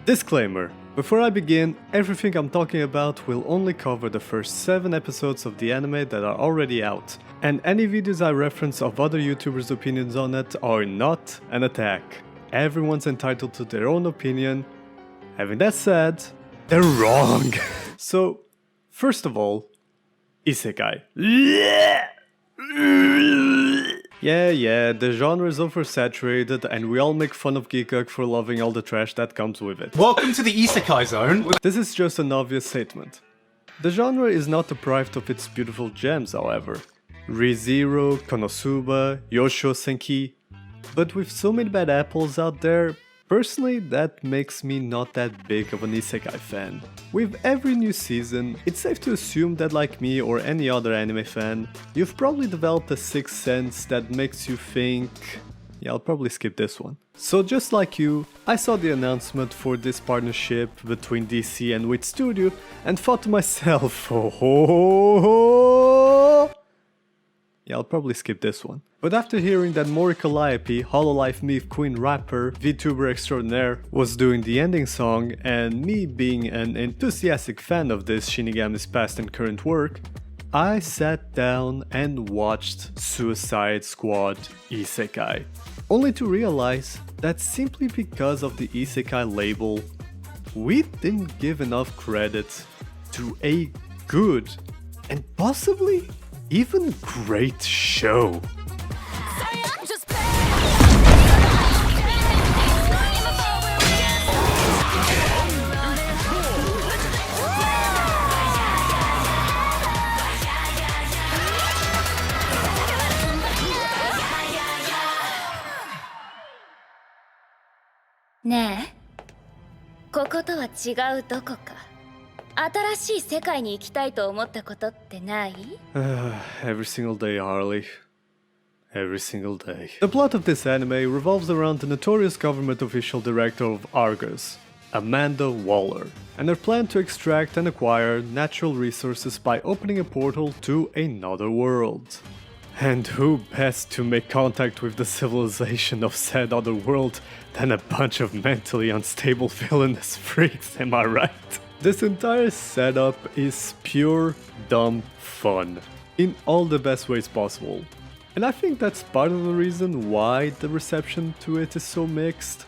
Disclaimer: before I begin, everything I'm talking about will only cover the first 7 episodes of the anime that are already out, and any videos I reference of other YouTubers' opinions on it are not an attack. Everyone's entitled to their own opinion. Having that said, they're wrong! So, first of all, Isekai. Yeah, the genre is oversaturated and we all make fun of Geekuk for loving all the trash that comes with it. Welcome to the Isekai zone! This is just an obvious statement. The genre is not deprived of its beautiful gems, however. ReZero, Konosuba, Yosho Senki. But with so many bad apples out there, personally that makes me not that big of an Isekai fan. With every new season, it's safe to assume that like me or any other anime fan, you've probably developed a sixth sense that makes you think... yeah, I'll probably skip this one. So just like you, I saw the announcement for this partnership between DC and Wit Studio and thought to myself, oh, yeah, I'll probably skip this one. But after hearing that Mori Calliope, Hololive Myth Queen rapper, VTuber extraordinaire, was doing the ending song, and me being an enthusiastic fan of this Shinigami's past and current work, I sat down and watched Suicide Squad Isekai. Only to realize that simply because of the Isekai label, we didn't give enough credit to a good and possibly even great show. Ne, こことは違うどこか。新しい世界に行きたいと思ったことってない? Every single day, Harley. Every single day. The plot of this anime revolves around the notorious government official director of Argus, Amanda Waller, and her plan to extract and acquire natural resources by opening a portal to another world. And who best to make contact with the civilization of said other world than a bunch of mentally unstable villainous freaks, am I right? This entire setup is pure dumb fun, in all the best ways possible. And I think that's part of the reason why the reception to it is so mixed.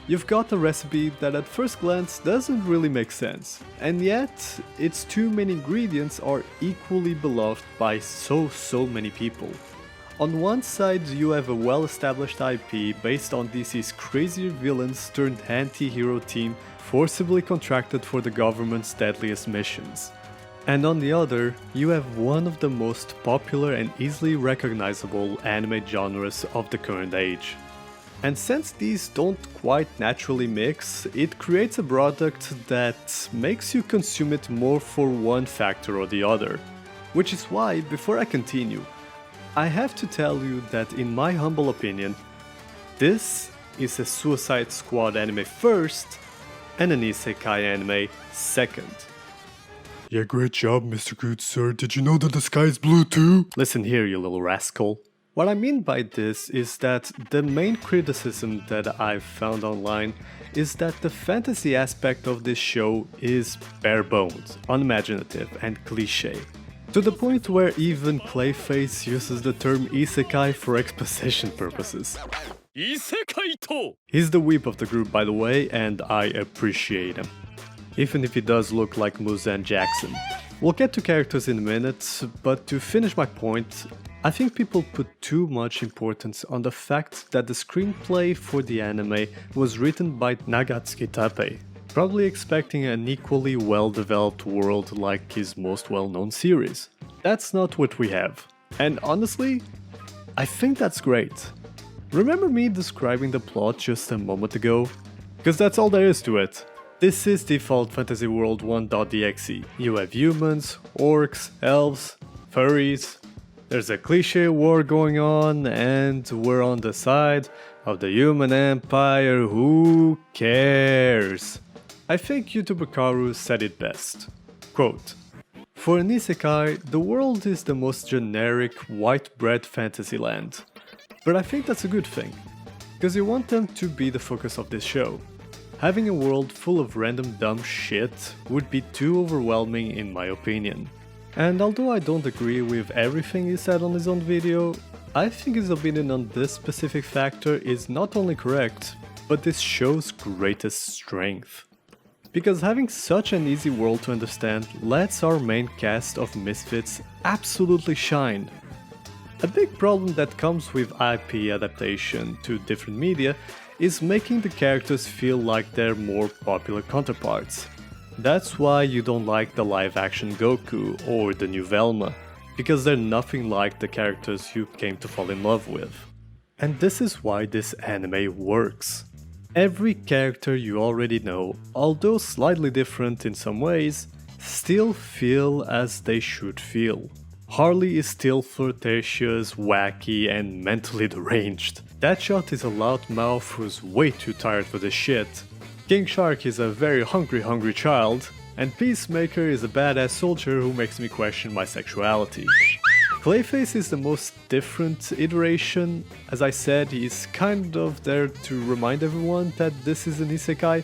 You've got a recipe that at first glance doesn't really make sense, and yet its too many ingredients are equally beloved by so many people. On one side you have a well-established IP based on DC's crazier villains turned anti-hero team forcibly contracted for the government's deadliest missions. And on the other, you have one of the most popular and easily recognizable anime genres of the current age. And since these don't quite naturally mix, it creates a product that makes you consume it more for one factor or the other. Which is why, before I continue, I have to tell you that in my humble opinion, this is a Suicide Squad anime first, and an Isekai anime second. Yeah, great job, MrGoodSir. Did you know that the sky is blue too? Listen here, you little rascal. What I mean by this is that the main criticism that I've found online is that the fantasy aspect of this show is bare bones, unimaginative, and cliché. To the point where even Clayface uses the term isekai for exposition purposes. He's the weep of the group, by the way, and I appreciate him. Even if he does look like Muzan Jackson. We'll get to characters in a minute, but to finish my point, I think people put too much importance on the fact that the screenplay for the anime was written by Nagatsuki Tappei, probably expecting an equally well-developed world like his most well-known series. That's not what we have. And honestly, I think that's great. Remember me describing the plot just a moment ago? Because that's all there is to it. This is Default Fantasy World 1.exe. You have humans, orcs, elves, furries. There's a cliché war going on and we're on the side of the human empire. Who cares? I think YouTuber Karu said it best. Quote, "For an isekai, the world is the most generic, white bread fantasy land. But I think that's a good thing, because you want them to be the focus of this show. Having a world full of random dumb shit would be too overwhelming in my opinion. And although I don't agree with everything he said on his own video, I think his opinion on this specific factor is not only correct, but this show's greatest strength. Because having such an easy world to understand lets our main cast of misfits absolutely shine. A big problem that comes with IP adaptation to different media is making the characters feel like their more popular counterparts. That's why you don't like the live-action Goku or the new Velma, because they're nothing like the characters you came to fall in love with. And this is why this anime works. Every character you already know, although slightly different in some ways, still feel as they should feel. Harley is still flirtatious, wacky, and mentally deranged. Deadshot is a loudmouth who's way too tired for this shit. Kingshark is a very hungry child, and Peacemaker is a badass soldier who makes me question my sexuality. Clayface is the most different iteration. As I said, he's kind of there to remind everyone that this is an isekai,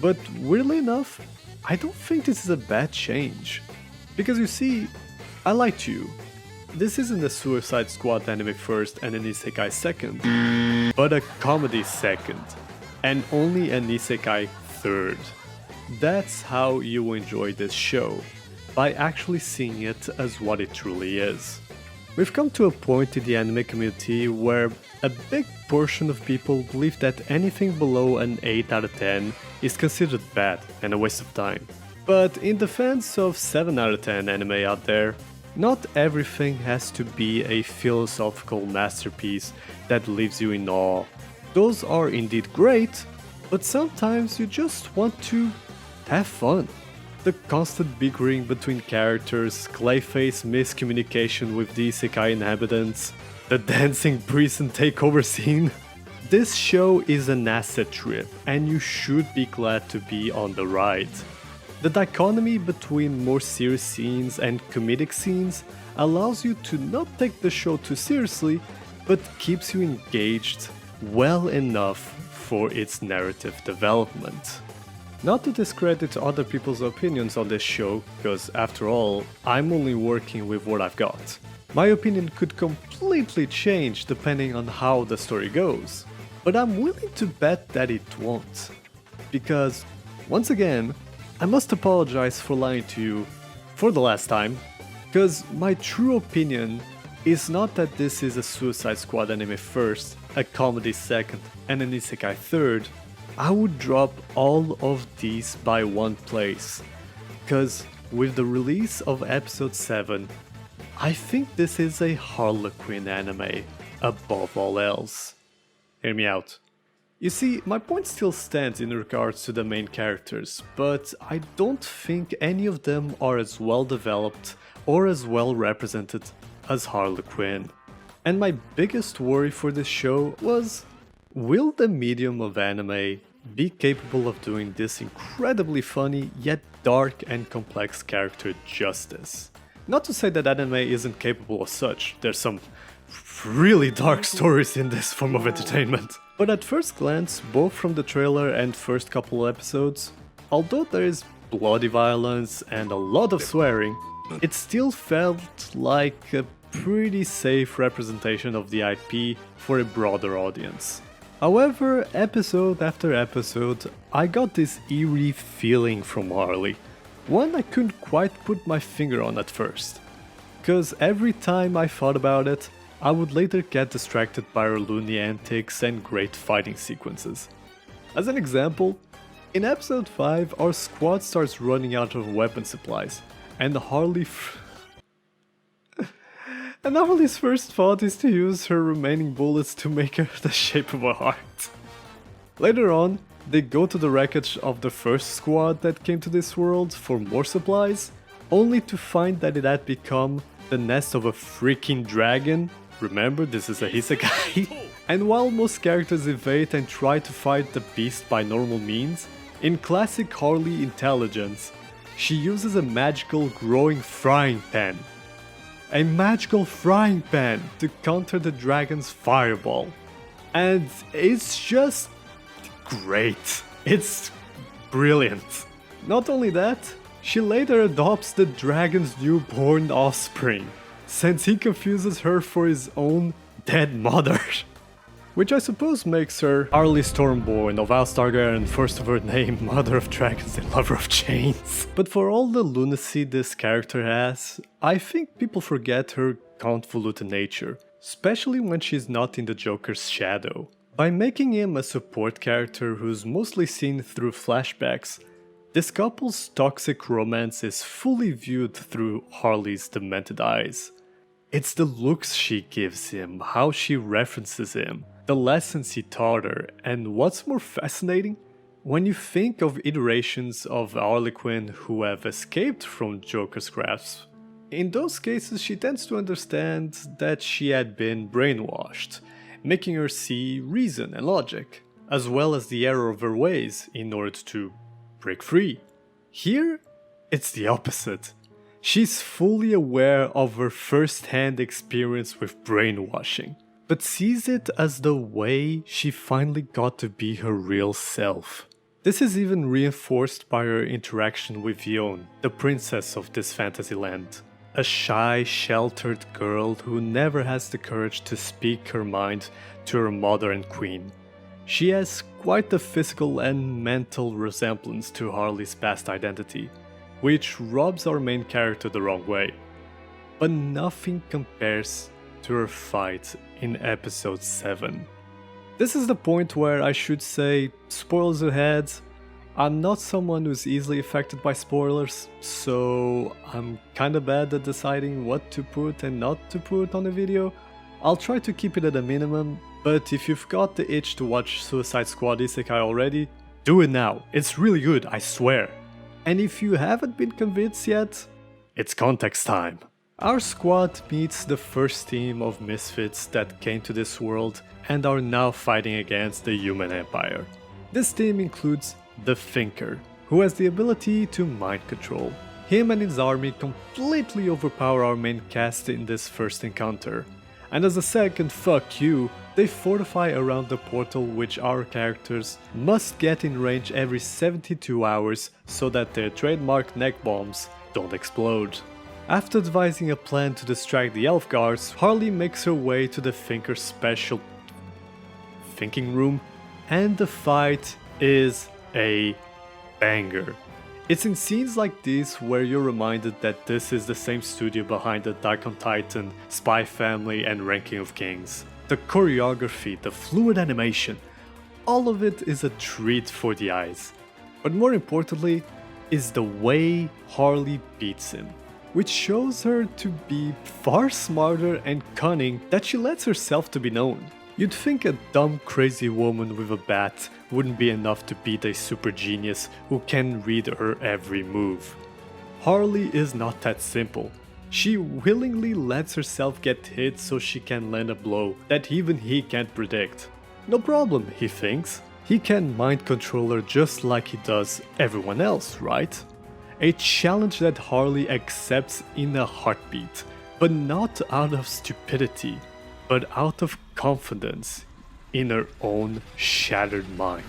but weirdly enough, I don't think this is a bad change. Because you see, I lied to you. This isn't a Suicide Squad anime first and an isekai second, but a comedy second, and only an isekai third. That's how you enjoy this show, by actually seeing it as what it truly is. We've come to a point in the anime community where a big portion of people believe that anything below an 8 out of 10 is considered bad and a waste of time. But in defense of 7 out of 10 anime out there, not everything has to be a philosophical masterpiece that leaves you in awe. Those are indeed great, but sometimes you just want to have fun. The constant bickering between characters, clayface miscommunication with the isekai inhabitants, the dancing prison takeover scene. This show is an acid trip, and you should be glad to be on the ride. The dichotomy between more serious scenes and comedic scenes allows you to not take the show too seriously, but keeps you engaged well enough for its narrative development. Not to discredit other people's opinions on this show, because after all, I'm only working with what I've got. My opinion could completely change depending on how the story goes, but I'm willing to bet that it won't. Because, once again, I must apologize for lying to you for the last time, because my true opinion is not that this is a Suicide Squad anime first, a comedy second, and an isekai third. I would drop all of these by one place, because with the release of episode 7, I think this is a Harley Quinn anime above all else. Hear me out. You see, my point still stands in regards to the main characters, but I don't think any of them are as well developed or as well represented as Harley Quinn. And my biggest worry for this show was, will the medium of anime be capable of doing this incredibly funny yet dark and complex character justice? Not to say that anime isn't capable of such, there's some really dark stories in this form of entertainment. But at first glance, both from the trailer and first couple episodes, although there is bloody violence and a lot of swearing, it still felt like a pretty safe representation of the IP for a broader audience. However, episode after episode, I got this eerie feeling from Harley, one I couldn't quite put my finger on at first, cause every time I thought about it, I would later get distracted by her loony antics and great fighting sequences. As an example, in episode 5 our squad starts running out of weapon supplies, and Harley's first thought is to use her remaining bullets to make her the shape of a heart. Later on, they go to the wreckage of the first squad that came to this world for more supplies, only to find that it had become the nest of a freaking dragon. Remember, this is a isekai. And while most characters evade and try to fight the beast by normal means, in classic Harley intelligence, she uses a magical growing frying pan. A magical frying pan to counter the dragon's fireball. And it's just great. It's brilliant. Not only that, she later adopts the dragon's newborn offspring, since he confuses her for his own dead mother. Which I suppose makes her Harley Stormborn of Astargarden, first of her name, Mother of Dragons and Lover of Chains. But for all the lunacy this character has, I think people forget her convoluted nature, especially when she's not in the Joker's shadow. By making him a support character who's mostly seen through flashbacks, this couple's toxic romance is fully viewed through Harley's demented eyes. It's the looks she gives him, how she references him, the lessons he taught her, and what's more fascinating, when you think of iterations of Harley Quinn who have escaped from Joker's grasp, in those cases she tends to understand that she had been brainwashed, making her see reason and logic, as well as the error of her ways in order to break free. Here, it's the opposite. She's fully aware of her first-hand experience with brainwashing, but sees it as the way she finally got to be her real self. This is even reinforced by her interaction with Yone, the princess of this fantasy land. A shy, sheltered girl who never has the courage to speak her mind to her mother and queen. She has quite the physical and mental resemblance to Harley's past identity, which rubs our main character the wrong way. But nothing compares to her fight in episode 7. This is the point where I should say, spoilers ahead, I'm not someone who's easily affected by spoilers, so I'm kinda bad at deciding what to put and not to put on a video. I'll try to keep it at a minimum, but if you've got the itch to watch Suicide Squad Isekai already, do it now, it's really good, I swear. And if you haven't been convinced yet, it's context time. Our squad meets the first team of misfits that came to this world and are now fighting against the human empire. This team includes the Thinker, who has the ability to mind control. Him and his army completely overpower our main cast in this first encounter, and as a second fuck you, they fortify around the portal which our characters must get in range every 72 hours so that their trademark neck bombs don't explode. After devising a plan to distract the elf guards, Harley makes her way to the Thinker's special thinking room, and the fight is a banger. It's in scenes like these where you're reminded that this is the same studio behind the Attack on Titan, Spy Family and Ranking of Kings. The choreography, the fluid animation, all of it is a treat for the eyes. But more importantly is the way Harley beats him, which shows her to be far smarter and cunning that she lets herself to be known. You'd think a dumb crazy woman with a bat wouldn't be enough to beat a super genius who can read her every move. Harley is not that simple. She willingly lets herself get hit so she can land a blow that even he can't predict. No problem, he thinks. He can mind control her just like he does everyone else, right? A challenge that Harley accepts in a heartbeat, but not out of stupidity, but out of confidence in her own shattered mind.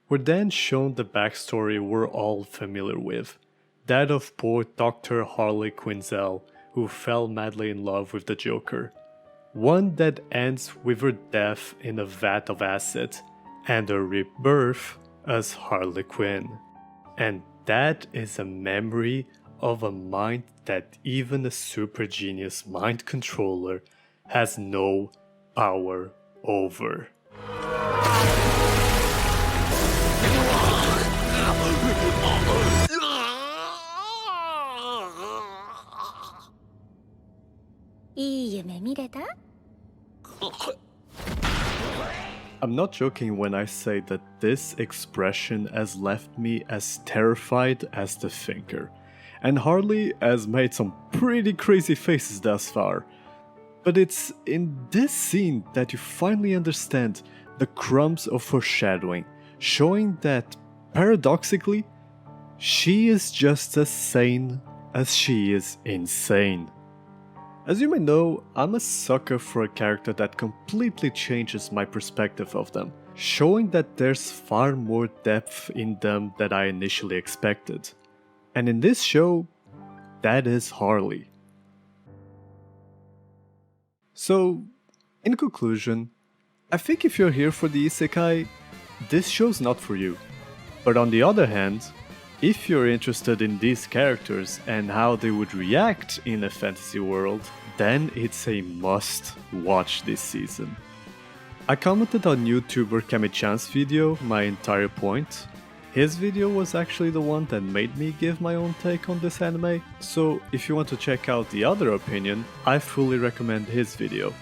We're then shown the backstory we're all familiar with, that of poor Dr. Harley Quinzel, who fell madly in love with the Joker. One that ends with her death in a vat of acid, and her rebirth as Harley Quinn. And that is a memory of a mind that even a super genius mind controller has no power over. I'm not joking when I say that this expression has left me as terrified as the Thinker, and Harley has made some pretty crazy faces thus far. But it's in this scene that you finally understand the crumbs of foreshadowing, showing that, paradoxically, she is just as sane as she is insane. As you may know, I'm a sucker for a character that completely changes my perspective of them, showing that there's far more depth in them than I initially expected. And in this show, that is Harley. So, in conclusion, I think if you're here for the isekai, this show's not for you. But on the other hand, if you're interested in these characters and how they would react in a fantasy world, then it's a must watch this season. I commented on YouTuber Kami-chan's video my entire point. His video was actually the one that made me give my own take on this anime, so if you want to check out the other opinion, I fully recommend his video.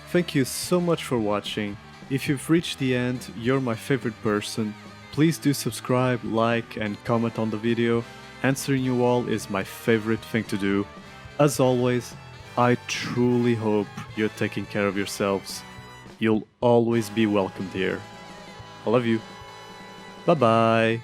Thank you so much for watching. If you've reached the end, you're my favorite person. Please do subscribe, like, and comment on the video. Answering you all is my favorite thing to do. As always, I truly hope you're taking care of yourselves. You'll always be welcomed here. I love you. Bye bye.